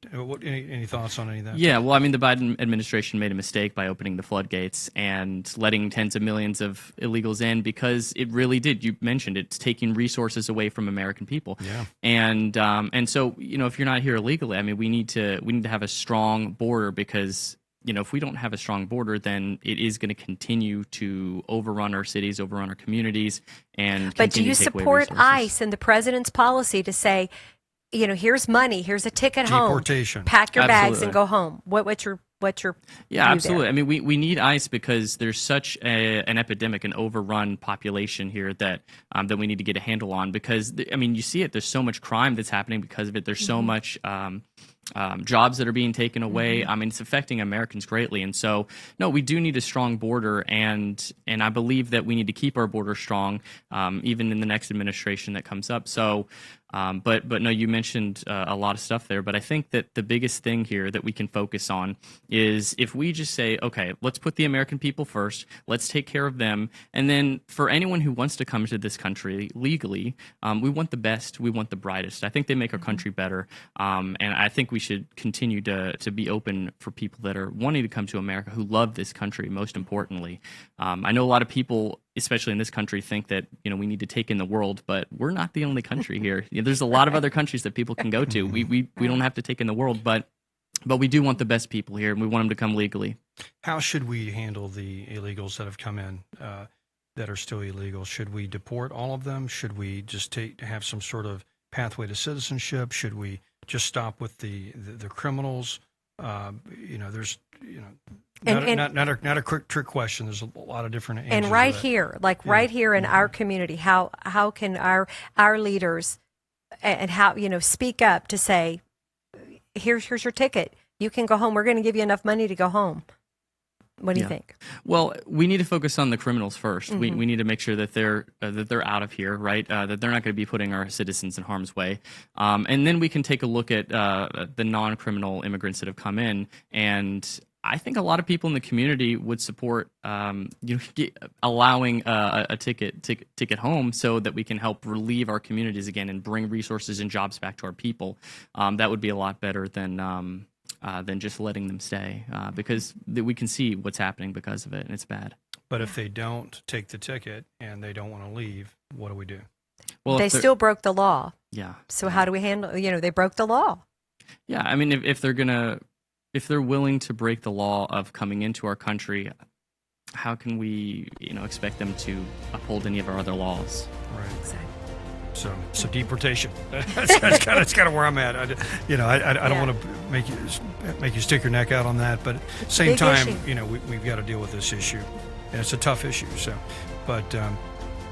any thoughts on any of that? Yeah, well, I mean, the Biden administration made a mistake by opening the floodgates and letting tens of millions of illegals in, because it really did. You mentioned it's taking resources away from American people. Yeah. And so, if you're not here illegally, I mean, we need to have a strong border, because if we don't have a strong border, then it is going to continue to overrun our cities, overrun our communities, and But do you support ICE and the president's policy to say, here's money, here's a ticket Deportation. home, pack your Absolutely. bags and go home? What's your Yeah, absolutely. there? I mean, we need ICE because there's such an epidemic, an overrun population here that we need to get a handle on. Because you see it. There's so much crime that's happening because of it. There's so much jobs that are being taken away. I mean, it's affecting Americans greatly. And so, no, we do need a strong border, and I believe that we need to keep our border strong, even in the next administration that comes up. So, but no, you mentioned a lot of stuff there. But I think that the biggest thing here that we can focus on is if we just say, okay, let's put the American people first, let's take care of them, and then for anyone who wants to come to this country legally, we want the best, we want the brightest. I think they make our country better, and I think we should continue to be open for people that are wanting to come to America, who love this country, most importantly. I know a lot of people, especially in this country, think that we need to take in the world, but we're not the only country here. There's a lot of other countries that people can go to. We don't have to take in the world, but we do want the best people here, and we want them to come legally. How should we handle the illegals that have come in that are still illegal? Should we deport all of them? Should we just have some sort of pathway to citizenship? Should we just stop with the criminals? There's not a quick trick question. There's a lot of different answers. And right here, right here in our community, how can our leaders and how speak up to say, here's your ticket, you can go home, we're going to give you enough money to go home? What do you think? Well, we need to focus on the criminals first. We need to make sure that they're out of here, right? That they're not going to be putting our citizens in harm's way. And then we can take a look at the non-criminal immigrants that have come in. And I think a lot of people in the community would support allowing a ticket home, so that we can help relieve our communities again and bring resources and jobs back to our people. That would be a lot better than just letting them stay, because we can see what's happening because of it, and it's bad. But if they don't take the ticket and they don't want to leave, what do we do? Well, they still broke the law. Yeah. So how do we handle? They broke the law. Yeah, I mean, if they're willing to break the law of coming into our country, how can we, expect them to uphold any of our other laws? Right. Exactly. So deportation. That's kind of where I'm at. I don't want to make you stick your neck out on that, but at the same time, we've got to deal with this issue, and it's a tough issue. So, but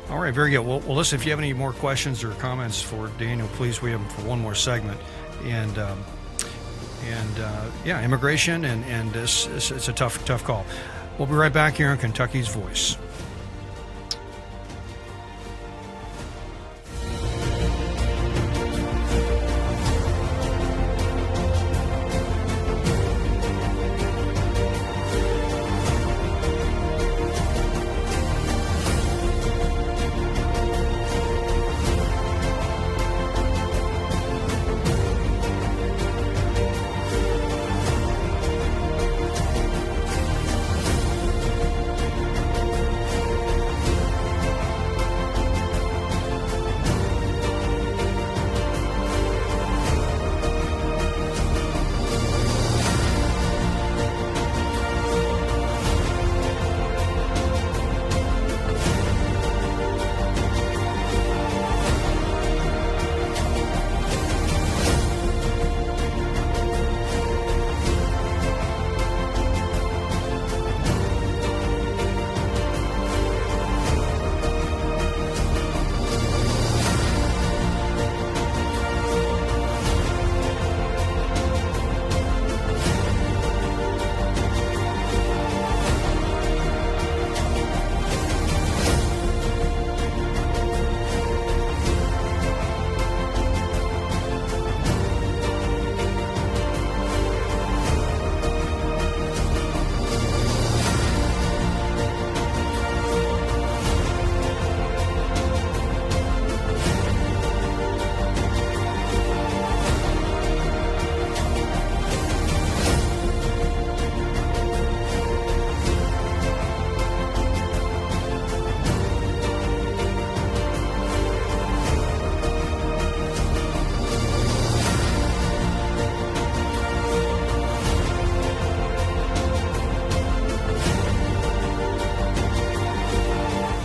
all right, very good. Well, listen, if you have any more questions or comments for Daniel, please, we have them for one more segment, and immigration, and it's a tough call. We'll be right back here on Kentucky's Voice.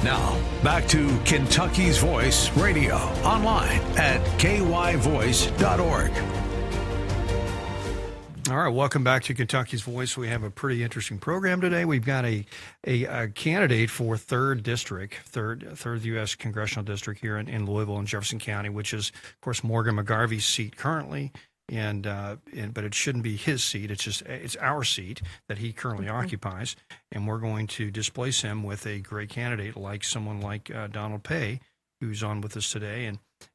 Now, back to Kentucky's Voice Radio, online at kyvoice.org. All right, welcome back to Kentucky's Voice. We have a pretty interesting program today. We've got a candidate for third U.S. congressional district here in Louisville and Jefferson County, which is, of course, Morgan McGarvey's seat currently. But it shouldn't be his seat. It's our seat that he currently occupies, and we're going to displace him with a great candidate like someone like Donald Pay, who's on with us today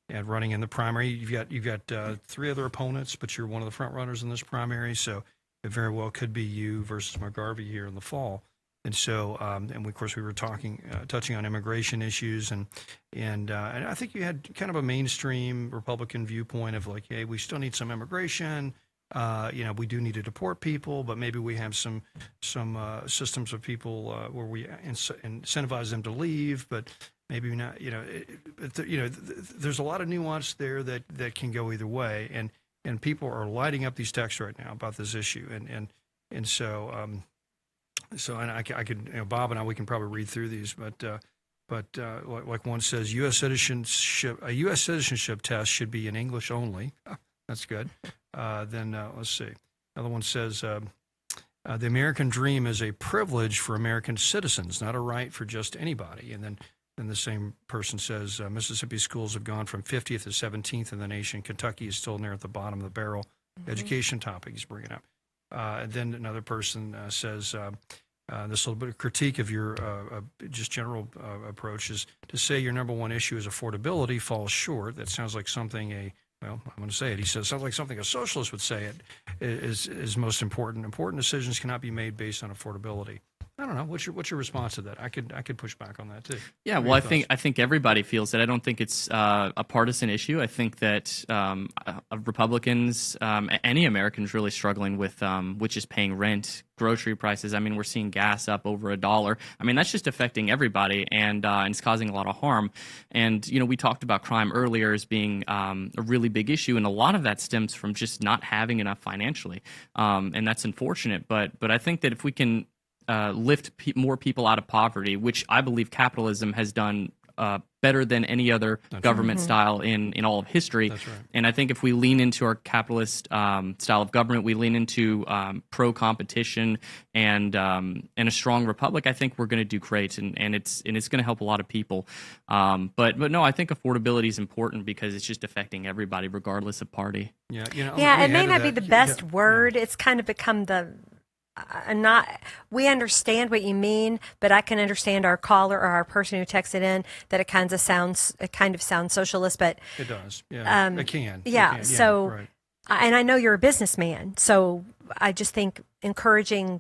and running in the primary. You've got three other opponents, but you're one of the front runners in this primary, so it very well could be you versus McGarvey here in the fall. And so, of course, we were touching on immigration issues, and I think you had kind of a mainstream Republican viewpoint of like, hey, we still need some immigration. We do need to deport people, but maybe we have some systems of people where we incentivize them to leave, but maybe not. There's a lot of nuance there that can go either way, and people are lighting up these texts right now about this issue, and so. And I could, Bob and I, we can probably read through these, but like one says, a U.S. citizenship test should be in English only. That's good. Then let's see. Another one says, the American dream is a privilege for American citizens, not a right for just anybody. And then the same person says, Mississippi schools have gone from 50th to 17th in the nation. Kentucky is still near at the bottom of the barrel. Education topic he's bringing up. And then another person says, this little bit of critique of your just general approach is to say your number one issue is affordability falls short. That sounds like something I'm going to say it. He says, sounds like something a socialist would say it is most important. Important decisions cannot be made based on affordability. I don't know. What's your response to that? I could push back on that too. Yeah, well, I think everybody feels it. I don't think it's a partisan issue. I think that Republicans, any Americans, really struggling with which is paying rent, grocery prices. I mean, we're seeing gas up over $1. I mean, that's just affecting everybody, and it's causing a lot of harm. And we talked about crime earlier as being a really big issue, and a lot of that stems from just not having enough financially, and that's unfortunate. But I think that if we can lift more people out of poverty, which I believe capitalism has done better than any other government style in all of history. That's right. And I think if we lean into our capitalist style of government, we lean into pro-competition and a strong republic, I think we're going to do great, and it's going to help a lot of people. But no, I think affordability is important because it's just affecting everybody regardless of party. Yeah, it may not be the best word. It's kind of become the we understand what you mean, but I can understand our caller or our person who texted in that it kind of sounds socialist, but it does. Yeah, it can. Yeah. It can. So, right. And I know you're a businessman, so I just think encouraging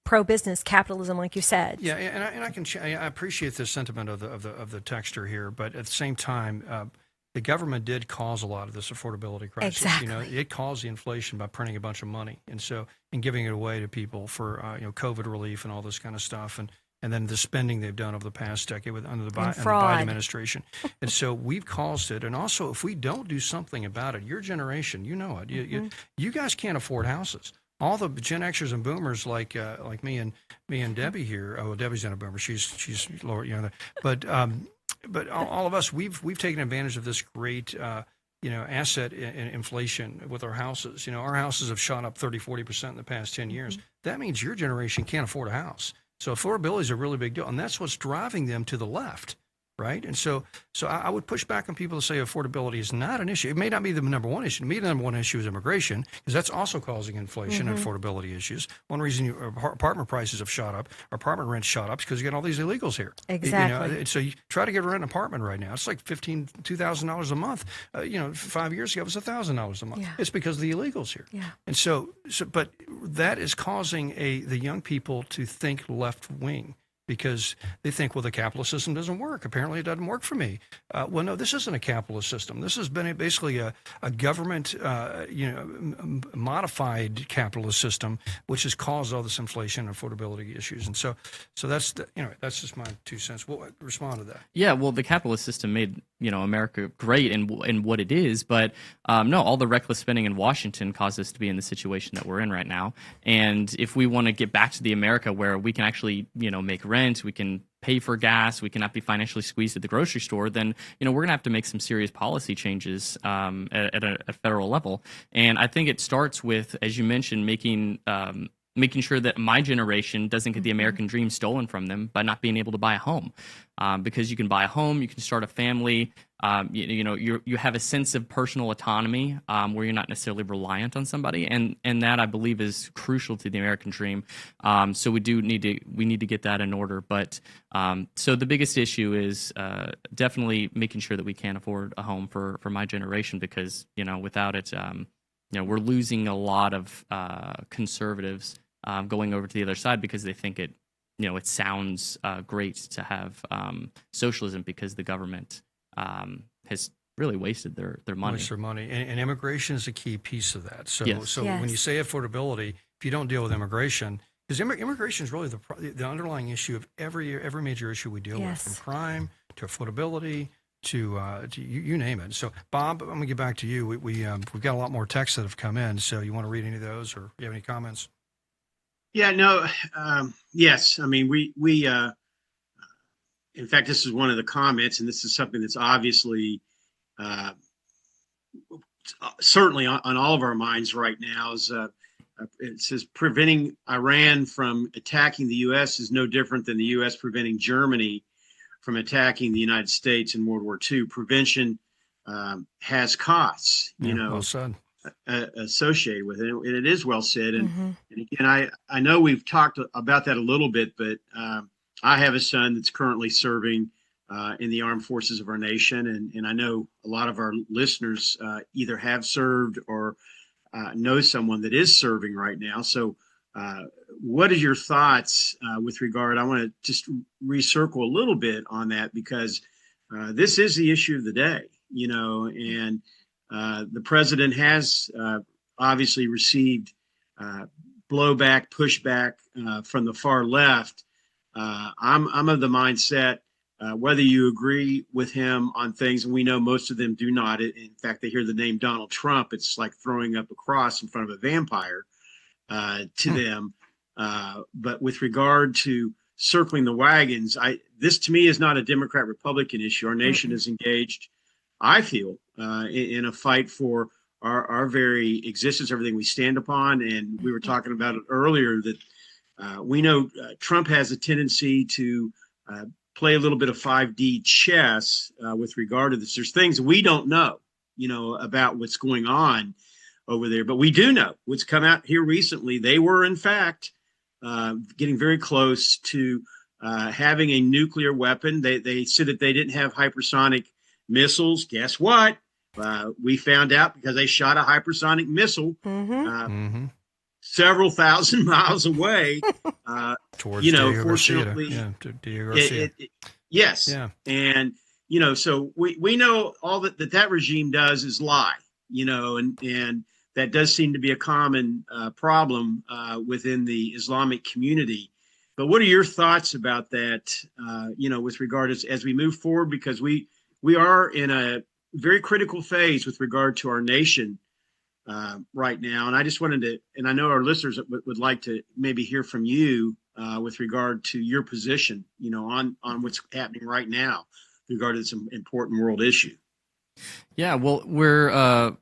pro-business capitalism, like you said. Yeah, and I appreciate the sentiment of the texter here, but at the same time, the government did cause a lot of this affordability crisis. Exactly. It caused the inflation by printing a bunch of money, and giving it away to people for COVID relief and all this kind of stuff, and then the spending they've done over the past decade under the Biden administration. And so we've caused it. And also, if we don't do something about it, your generation, you know it. You guys can't afford houses. All the Gen Xers and Boomers like me and Debbie here. Oh, well, Debbie's not a Boomer. She's lower, but all of us, we've taken advantage of this great, asset inflation with our houses. Our houses have shot up 30-40% in the past 10 years. That means your generation can't afford a house. So affordability is a really big deal, and that's what's driving them to the left, right? And so I would push back on people to say affordability is not an issue. It may not be the number one issue. To me, the number one issue is immigration, because that's also causing inflation and affordability issues. One reason apartment prices have shot up, apartment rents shot up, is because you got all these illegals here. Exactly. So you try to get a rent apartment right now. It's like $2,000 a month. 5 years ago, it was $1,000 a month. Yeah. It's because of the illegals here. Yeah. And but that is causing the young people to think left wing, because they think, well, the capitalist system doesn't work. Apparently, it doesn't work for me. Well, no, this isn't a capitalist system. This has been basically a government, modified capitalist system, which has caused all this inflation and affordability issues. And so that's that's just my 2 cents. We'll respond to that. Yeah, well, the capitalist system made America great in what it is, but no, all the reckless spending in Washington caused us to be in the situation that we're in right now. And if we want to get back to the America where we can actually make rent rent, we can pay for gas, we cannot be financially squeezed at the grocery store, then we're going to have to make some serious policy changes at a federal level. And I think it starts with, as you mentioned, making sure that my generation doesn't get the American dream stolen from them by not being able to buy a home. Because you can buy a home, you can start a family, you have a sense of personal autonomy where you're not necessarily reliant on somebody, and that I believe is crucial to the American dream. So we need to get that in order. But so the biggest issue is definitely making sure that we can afford a home for my generation, because without it, we're losing a lot of conservatives going over to the other side because they think it sounds great to have socialism, because the government has really wasted their money. Waste their money. And immigration is a key piece of that. So, Yes. so when you say affordability, if you don't deal with immigration, because immigration is really the underlying issue of every major issue we deal with, from crime to affordability to you name it. So, Bob, I'm going to get back to you. We've got a lot more texts that have come in. So, you want to read any of those, or you have any comments? Yeah, no, yes. I mean, we in fact, this is one of the comments, and this is something that's obviously certainly on all of our minds right now. Is it says preventing Iran from attacking the U.S. is no different than the U.S. preventing Germany from attacking the United States in World War II. Prevention has costs, well said. Associated with it, and it is well said. And again, I know we've talked about that a little bit, but I have a son that's currently serving in the armed forces of our nation, and I know a lot of our listeners either have served or know someone that is serving right now. So what are your thoughts with regard? I want to just recircle a little bit on that, because this is the issue of the day, and the president has obviously received blowback, pushback from the far left. I'm of the mindset, whether you agree with him on things, and we know most of them do not. In fact, they hear the name Donald Trump, it's like throwing up a cross in front of a vampire to them. But with regard to circling the wagons, this to me is not a Democrat-Republican issue. Our nation is engaged, I feel, in a fight for our very existence, everything we stand upon. And we were talking about it earlier that we know Trump has a tendency to play a little bit of 5D chess with regard to this. There's things we don't know, about what's going on over there, but we do know what's come out here recently. They were, in fact, getting very close to having a nuclear weapon. They said that they didn't have hypersonic missiles. Guess what? We found out, because they shot a hypersonic missile several thousand miles away. Towards Diego fortunately, Diego Garcia. Yes. Yeah. And, so we know all that regime does is lie, and that does seem to be a common problem within the Islamic community. But what are your thoughts about that, with regard as we move forward? Because we are in a very critical phase with regard to our nation right now. And I just wanted to, and I know our listeners would like to maybe hear from you with regard to your position, on what's happening right now with regard to this important world issue. Yeah, well,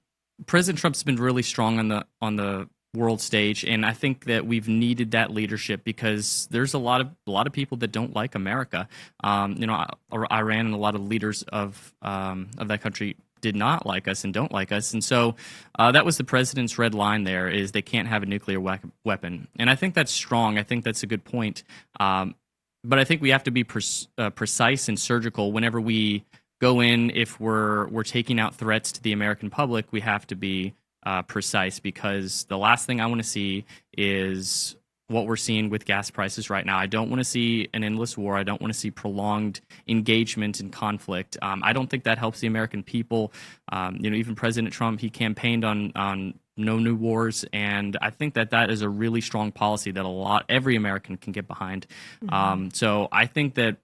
President Trump's been really strong on the world stage, and I think that we've needed that leadership, because there's a lot of people that don't like America. Iran and a lot of leaders of that country did not like us and don't like us, and so that was the president's red line. There is they can't have a nuclear weapon, and I think that's strong. I think that's a good point. But I think we have to be precise and surgical whenever we go in. If we're taking out threats to the American public, we have to be precise, because the last thing I want to see is what we're seeing with gas prices right now. I don't want to see an endless war. I don't want to see prolonged engagement and conflict. I don't think that helps the American people. Even President Trump, he campaigned on no new wars, and I think that is a really strong policy that every American can get behind. So I think that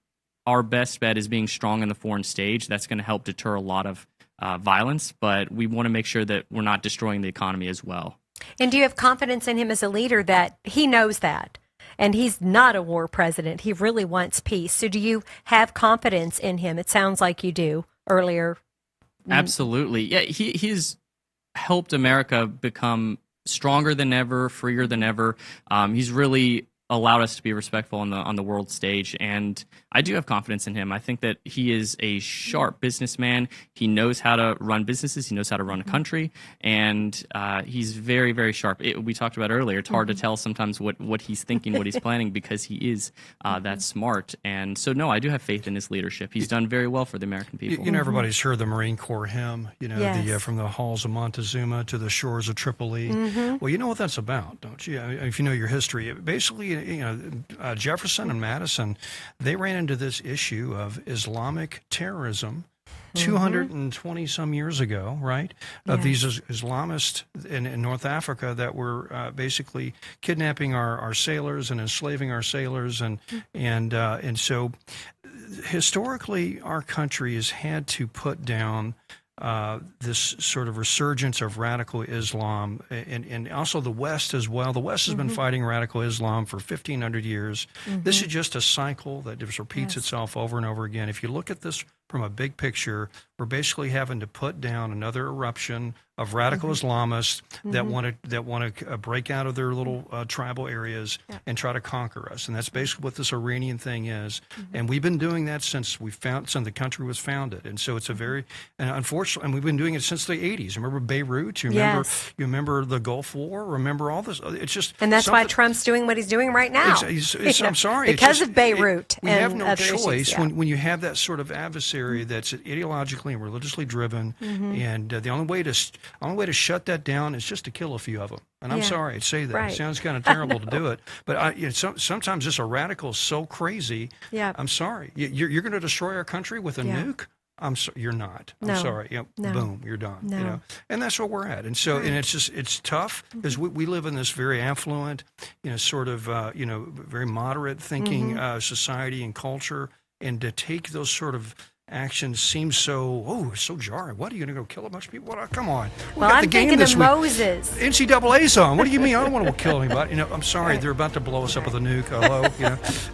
our best bet is being strong on the foreign stage. That's going to help deter a lot of violence, but we want to make sure that we're not destroying the economy as well. And do you have confidence in him as a leader that he knows that? And he's not a war president. He really wants peace. So do you have confidence in him? It sounds like you do earlier. Absolutely. Yeah, he's helped America become stronger than ever, freer than ever. He's really allowed us to be respectful on the world stage, and I do have confidence in him. I think that he is a sharp businessman. He knows how to run businesses. He knows how to run a country, and he's very, very sharp. We talked about earlier. It's hard to tell sometimes what he's thinking, what he's planning, because he is that smart. And so, no, I do have faith in his leadership. He's done very well for the American people. You know, everybody's heard the Marine Corps hymn. You know, Yes. from the halls of Montezuma to the shores of Tripoli. Well, you know what that's about, don't you? I mean, if you know your history, basically, you know, Jefferson and Madison, they ran into this issue of Islamic terrorism 220 some years ago, right? Of these Islamists in North Africa that were basically kidnapping our sailors and enslaving our sailors, and so historically our country has had to put down this sort of resurgence of radical Islam, and also the West as well. The West has been fighting radical Islam for 1,500 years. This is just a cycle that just repeats itself over and over again. If you look at this from a big picture, we're basically having to put down another eruption of radical Islamists that want to break out of their little tribal areas and try to conquer us. And that's basically what this Iranian thing is. And we've been doing that since the country was founded. And so it's a very, and unfortunately, and we've been doing it since the 80s. Remember Beirut? You remember the Gulf War? Remember all this? It's just, and that's why Trump's doing what he's doing right now. I'm sorry. Because of Beirut. We have no choice issues, when you have that sort of adversary that's ideologically and religiously driven, and the only way to shut that down is just to kill a few of them. And I'm sorry to say that. Right. It sounds kind of terrible to do it, but sometimes just a radical is so crazy. Yeah. I'm sorry. You're going to destroy our country with a nuke? You're not. I'm sorry. Boom, you're done. No. You know, and that's where we're at. And so, and it's tough because we live in this very affluent, sort of, very moderate thinking society and culture, and to take those sort of actions seems so jarring. What, are you going to go kill a bunch of people? What, come on. Well, I'm thinking of Moses. NCAA's on. What do you mean? I don't want to kill anybody. I'm sorry. They're about to blow us up with a nuke. Hello.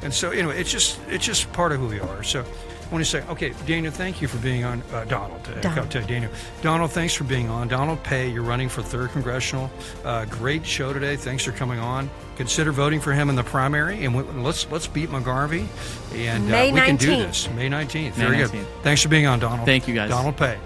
And so anyway, it's just part of who we are. So I want to say, okay, Daniel, thank you for being on. Donald. Donald, thanks for being on. Donald Pay, you're running for 3rd Congressional. Great show today. Thanks for coming on. Consider voting for him in the primary, and let's beat McGarvey, and we can do this. May 19th. Very good. Thanks for being on, Donald. Thank you, guys. Donald Pay.